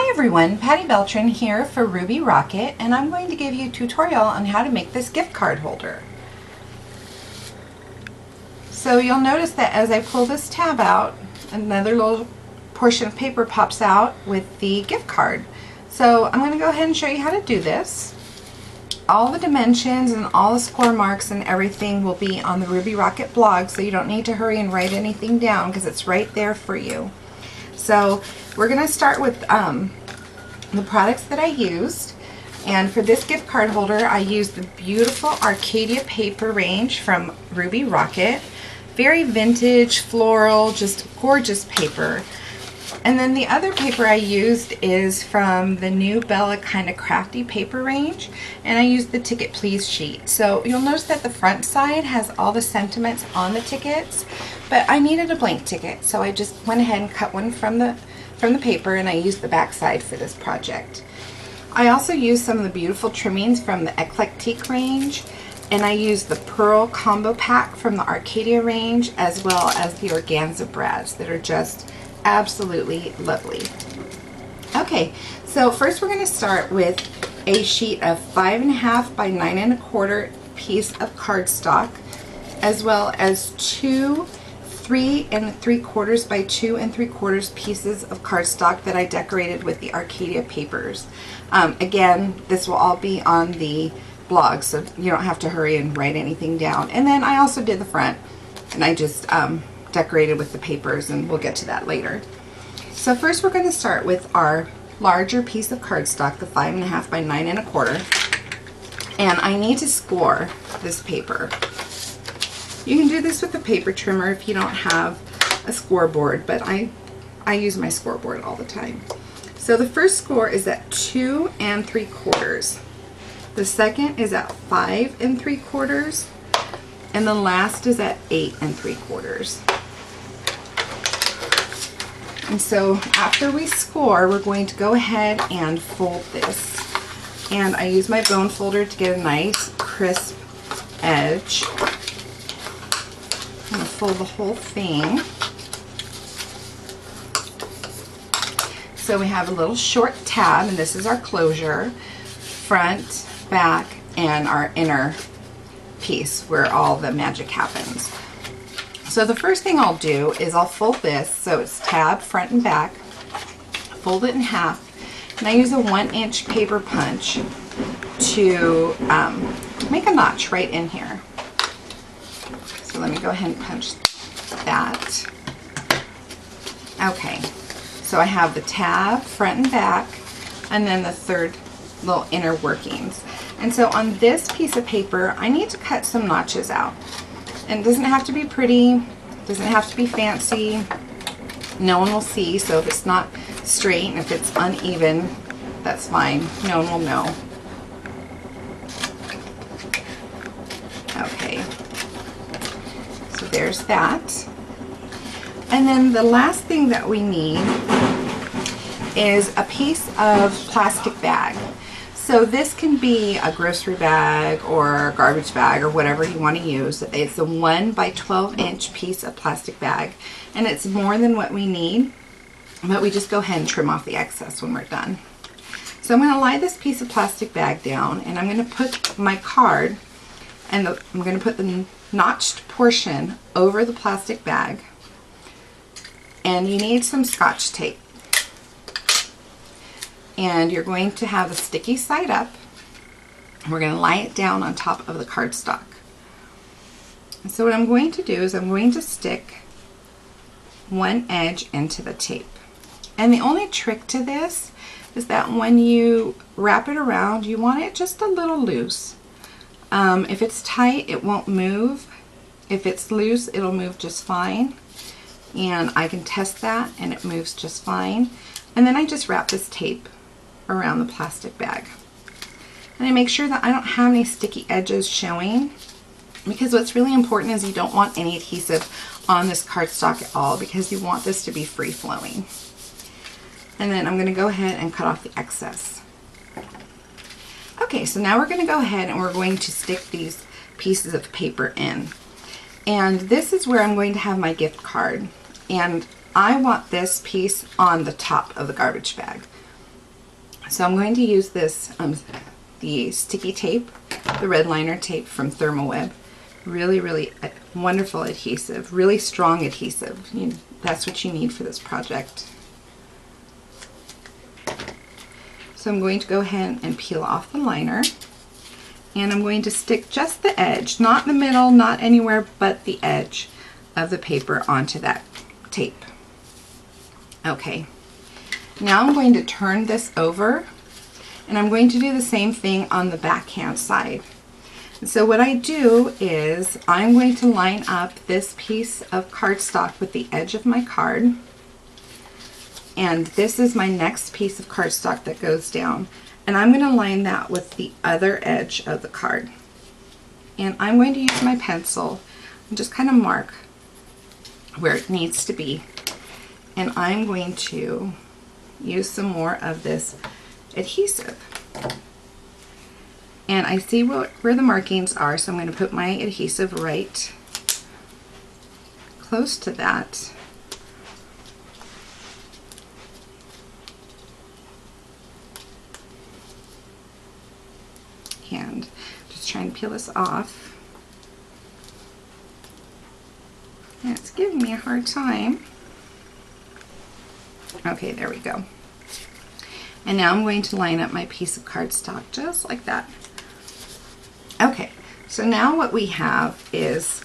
Hi everyone, Pattie Beltran here for Ruby Rocket, and I'm going to give you a tutorial on how to make this gift card holder. So you'll notice that as I pull this tab out, another little portion of paper pops out with the gift card. So I'm going to go ahead and show you how to do this. All the dimensions and all the score marks and everything will be on the Ruby Rocket blog, so you don't need to hurry and write anything down because it's right there for you. So we're going to start with the products that I used, and for this gift card holder I used the beautiful Arcadia paper range from Ruby Rocket. Very vintage, floral, just gorgeous paper. And then the other paper I used is from the new Bella Kinda Crafty paper range, and I used the Ticket Please sheet. So you'll notice that the front side has all the sentiments on the tickets, but I needed a blank ticket, so I just went ahead and cut one from the paper, and I used the back side for this project. I also used some of the beautiful trimmings from the Eclectique range, and I used the Pearl Combo Pack from the Arcadia range, as well as the Organza brads that are just absolutely lovely. Okay, so first we're going to start with a sheet of 5.5 by 9 1/4 piece of cardstock, as well as two 3 3/4 by 2 3/4 pieces of cardstock that I decorated with the Arcadia papers. Again, this will all be on the blog, so you don't have to hurry and write anything down. And then I also did the front, and I just decorated with the papers, and we'll get to that later. So first we're going to start with our larger piece of cardstock, the 5.5 by 9 1/4, and I need to score this paper. You can do this with a paper trimmer if you don't have a scoreboard, but I use my scoreboard all the time. So the first score is at 2 3/4. The second is at 5 3/4, and the last is at 8 3/4. And so after we score, we're going to go ahead and fold this. And I use my bone folder to get a nice crisp edge. I'm going to fold the whole thing. So we have a little short tab, and this is our closure, front, back, and our inner piece where all the magic happens. So the first thing I'll do is I'll fold this so it's tab, front and back, fold it in half, and I use a 1-inch paper punch to make a notch right in here. So let me go ahead and punch that. Okay, so I have the tab, front and back, and then the third little inner workings. And so on this piece of paper, I need to cut some notches out. And it doesn't have to be pretty, doesn't have to be fancy. No one will see, so if it's not straight and if it's uneven, that's fine. No one will know. Okay, so there's that. And then the last thing that we need is a piece of plastic bag. So this can be a grocery bag or a garbage bag or whatever you want to use. It's a 1 by 12-inch piece of plastic bag, and it's more than what we need, but we just go ahead and trim off the excess when we're done. So I'm going to lie this piece of plastic bag down, and I'm going to put my card, and I'm going to put the notched portion over the plastic bag, and you need some Scotch tape. And you're going to have a sticky side up. We're going to lie it down on top of the cardstock. And so what I'm going to do is I'm going to stick one edge into the tape. And the only trick to this is that when you wrap it around, you want it just a little loose. If it's tight, it won't move. If it's loose, it'll move just fine. And I can test that, and it moves just fine. And then I just wrap this tape around the plastic bag. And I make sure that I don't have any sticky edges showing, because what's really important is you don't want any adhesive on this cardstock at all, because you want this to be free flowing. And then I'm going to go ahead and cut off the excess. Okay, so now we're going to go ahead and we're going to stick these pieces of paper in. And this is where I'm going to have my gift card. And I want this piece on the top of the garbage bag. So I'm going to use this, the sticky tape, the red liner tape from Thermoweb. Really, really wonderful adhesive, really strong adhesive. That's what you need for this project. So I'm going to go ahead and peel off the liner, and I'm going to stick just the edge, not the middle, not anywhere but the edge of the paper onto that tape. Okay, now I'm going to turn this over, and I'm going to do the same thing on the backhand side. And so what I do is I'm going to line up this piece of cardstock with the edge of my card, and this is my next piece of cardstock that goes down, and I'm going to line that with the other edge of the card. And I'm going to use my pencil and just kind of mark where it needs to be, and I'm going to use some more of this adhesive. And I see where the markings are, so I'm going to put my adhesive right close to that. And just trying to peel this off. And it's giving me a hard time. Okay, there we go. And now I'm going to line up my piece of cardstock just like that. Okay, so now what we have is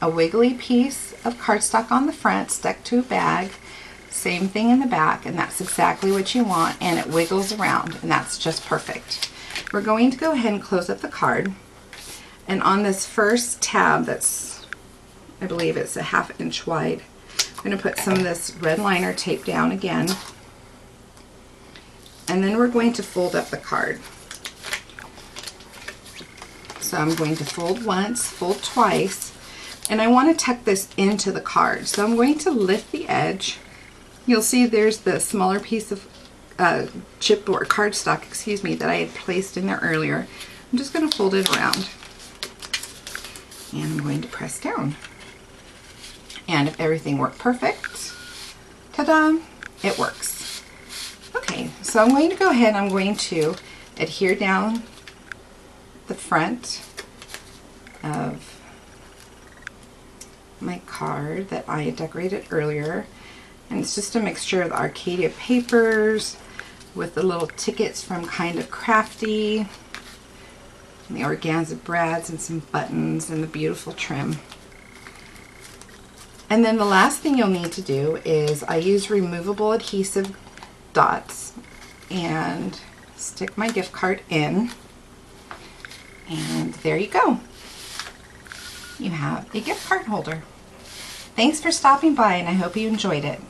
a wiggly piece of cardstock on the front stuck to a bag, same thing in the back, and that's exactly what you want, and it wiggles around, and that's just perfect. We're going to go ahead and close up the card, and on this first tab that's, I believe it's a 1/2 inch wide, I'm going to put some of this red liner tape down again, and then we're going to fold up the card. So I'm going to fold once, fold twice, and I want to tuck this into the card. So I'm going to lift the edge. You'll see there's the smaller piece of chipboard cardstock, excuse me, that I had placed in there earlier. I'm just going to fold it around, and I'm going to press down. And if everything worked perfect, ta-da, it works. Okay, so I'm going to go ahead and I'm going to adhere down the front of my card that I had decorated earlier, and it's just a mixture of the Arcadia papers with the little tickets from Kind of Crafty, and the organza brads, and some buttons, and the beautiful trim. And then the last thing you'll need to do is I use removable adhesive dots and stick my gift card in. And there you go. You have a gift card holder. Thanks for stopping by, and I hope you enjoyed it.